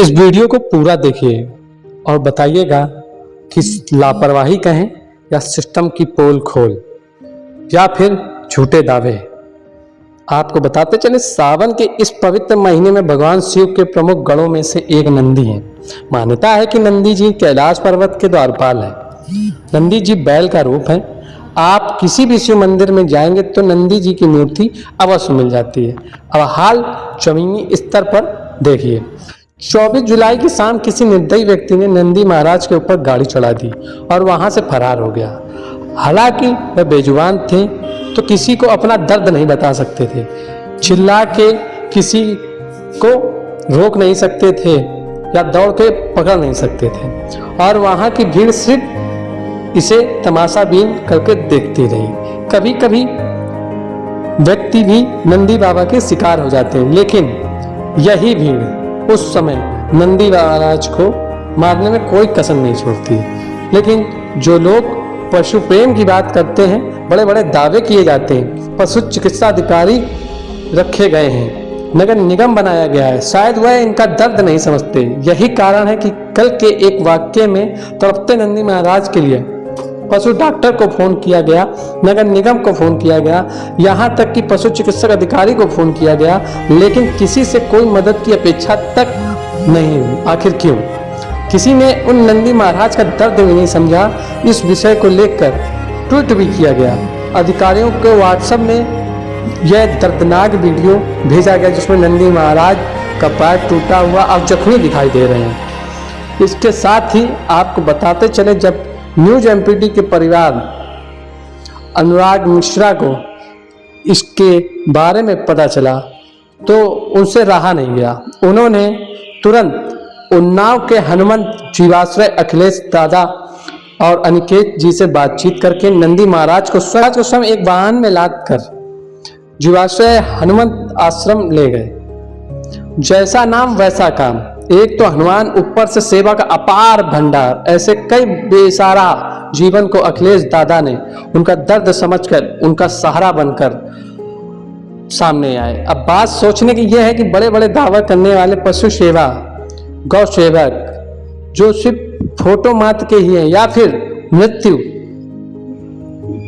इस वीडियो को पूरा देखिए और बताइएगा कि लापरवाही कहें या सिस्टम की पोल खोल या फिर झूठे दावे। आपको बताते चले, सावन के इस पवित्र महीने में भगवान शिव के प्रमुख गणों में से एक नंदी है। मान्यता है कि नंदी जी कैलाश पर्वत के द्वारपाल है। नंदी जी बैल का रूप है। आप किसी भी शिव मंदिर में जाएंगे तो नंदी जी की मूर्ति अवश्य मिल जाती है। अब हाल जमीनी स्तर पर देखिए, 24 जुलाई की शाम किसी निर्दयी व्यक्ति ने नंदी महाराज के ऊपर गाड़ी चढ़ा दी और वहां से फरार हो गया। हालांकि वह बेजुबान थे तो किसी को अपना दर्द नहीं बता सकते थे, चिल्ला के किसी को रोक नहीं सकते थे या दौड़ के पकड़ नहीं सकते थे, और वहां की भीड़ सिर्फ इसे तमाशाबीन करके देखती रही। कभी कभी व्यक्ति भी नंदी बाबा के शिकार हो जाते हैं, लेकिन यही भीड़ उस समय नंदी महाराज को मारने में कोई कसर नहीं छोड़ती। लेकिन जो लोग पशु प्रेम की बात करते हैं, बड़े बड़े दावे किए जाते हैं, पशु चिकित्सा अधिकारी रखे गए हैं, नगर निगम बनाया गया है, शायद वह इनका दर्द नहीं समझते। यही कारण है कि कल के एक वाक्य में तड़पते नंदी महाराज के लिए पशु डॉक्टर को फोन किया गया, नगर निगम को फोन किया गया, यहाँ तक कि पशु चिकित्सक अधिकारी को फोन किया गया, लेकिन किसी से कोई मदद की अपेक्षा तक नहीं हुई। आखिर क्यों? किसी ने उन नंदी महाराज का दर्द भी नहीं समझा। इस विषय को लेकर ट्वीट भी किया गया। अधिकारियों को व्हाट्सएप में यह दर्दनाक वीडियो भेजा गया जिसमें नंदी महाराज का पैर टूटा हुआ और जख्मी दिखाई दे रहे हैं। इसके साथ ही आपको बताते चले, जब न्यूज एमपीडी के परिवार अनुराग मिश्रा को इसके बारे में पता चला तो उनसे रहा नहीं गया। उन्होंने तुरंत उन्नाव के हनुमंत जीवाश्रय अखिलेश दादा और अनिकेत जी से बातचीत करके नंदी महाराज को स्वयं एक वाहन में लाद कर जीवाश्रय हनुमंत आश्रम ले गए। जैसा नाम वैसा काम। एक तो हनुमान, ऊपर से सेवा का अपार भंडार। ऐसे कई बेसहारा जीवन को अखिलेश दादा ने उनका दर्द समझकर उनका सहारा बनकर सामने आए। अब बात सोचने की यह है कि बड़े बड़े दावा करने वाले पशु सेवा गौ सेवक जो सिर्फ फोटो मात्र के ही हैं, या फिर मृत्यु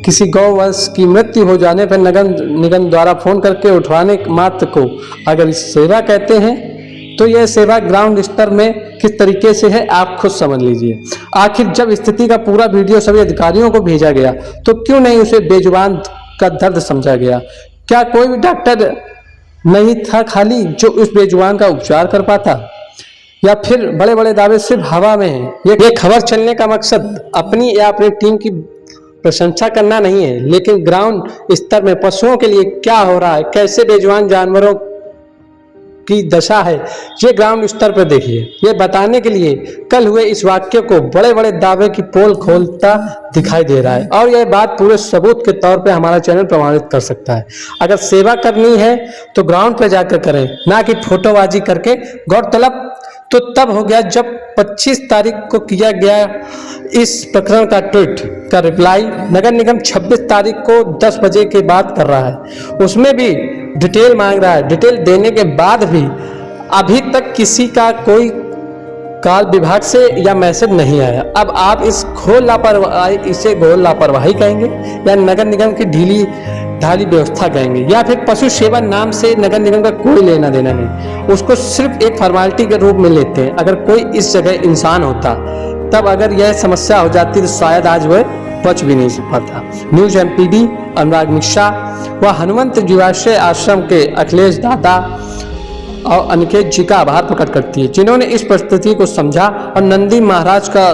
किसी गौवंश की मृत्यु हो जाने पर नगर निगम द्वारा फोन करके उठवाने मात्र को अगर इस सेवा कहते हैं तो यह सेवा ग्राउंड स्तर में किस तरीके से है आप खुद समझ लीजिए। आखिर जब स्थिति का पूरा वीडियो सभी अधिकारियों को भेजा गया तो क्यों नहीं उसे बेजुबान का दर्द समझा गया? क्या कोई भी डॉक्टर नहीं था खाली जो उस बेजुबान का उपचार कर पाता? या फिर बड़े बड़े दावे सिर्फ हवा में हैं? ये खबर चलने का मकसद अपनी या अपनी टीम की प्रशंसा करना नहीं है, लेकिन ग्राउंड स्तर में पशुओं के लिए क्या हो रहा है, कैसे बेजुबान जानवरों की दशा है, ये ग्राउंड स्तर पर देखिए। ये बताने के लिए कल हुए इस वाक्य को बड़े बड़े दावे की पोल खोलता दिखाई दे रहा है, और यह बात पूरे सबूत के तौर पे हमारा चैनल प्रमाणित कर सकता है। अगर सेवा करनी है तो ग्राउंड पर जाकर करें, ना कि फोटोबाजी करके। गौरतलब तो तब हो गया जब 25 तारीख को किया गया इस प्रकरण का ट्वीट का रिप्लाई नगर निगम 26 तारीख को 10 बजे के बाद कर रहा है। उसमें भी डिटेल मांग रहा है। डिटेल देने के बाद भी अभी तक किसी का कोई कॉल विभाग से या मैसेज नहीं आया। अब आप इसे घोर लापरवाही कहेंगे, या नगर निगम की ढीली ढाली व्यवस्था कहेंगे, या फिर पशु सेवा नाम से नगर निगम का कोई लेना देना नहीं, उसको सिर्फ एक फॉर्मेलिटी के रूप में लेते हैं। अगर कोई इस जगह इंसान होता तब अगर यह समस्या हो जाती तो शायद आज वह बच भी नहीं पाता। न्यूज एमपीडी अनुराग मिश्रा व हनुमंत जीवाश्रय आश्रम के अखिलेश दादा और अनिकेत जी का आभार प्रकट करती है, जिन्होंने इस परिस्थिति को समझा और नंदी महाराज का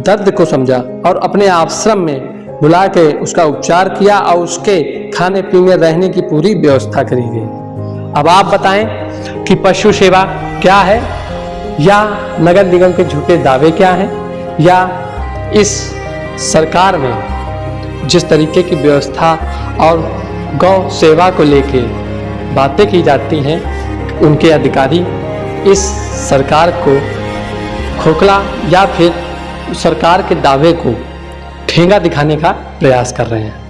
दर्द को समझा और अपने आश्रम में बुला के उसका उपचार किया और उसके खाने पीने रहने की पूरी व्यवस्था करी गई। अब आप बताएं कि पशु सेवा क्या है, या नगर निगम के झूठे दावे क्या हैं, या इस सरकार में जिस तरीके की व्यवस्था और गौ सेवा को लेके बातें की जाती हैं, उनके अधिकारी इस सरकार को खोखला या फिर सरकार के दावे को ठेंगा दिखाने का प्रयास कर रहे हैं।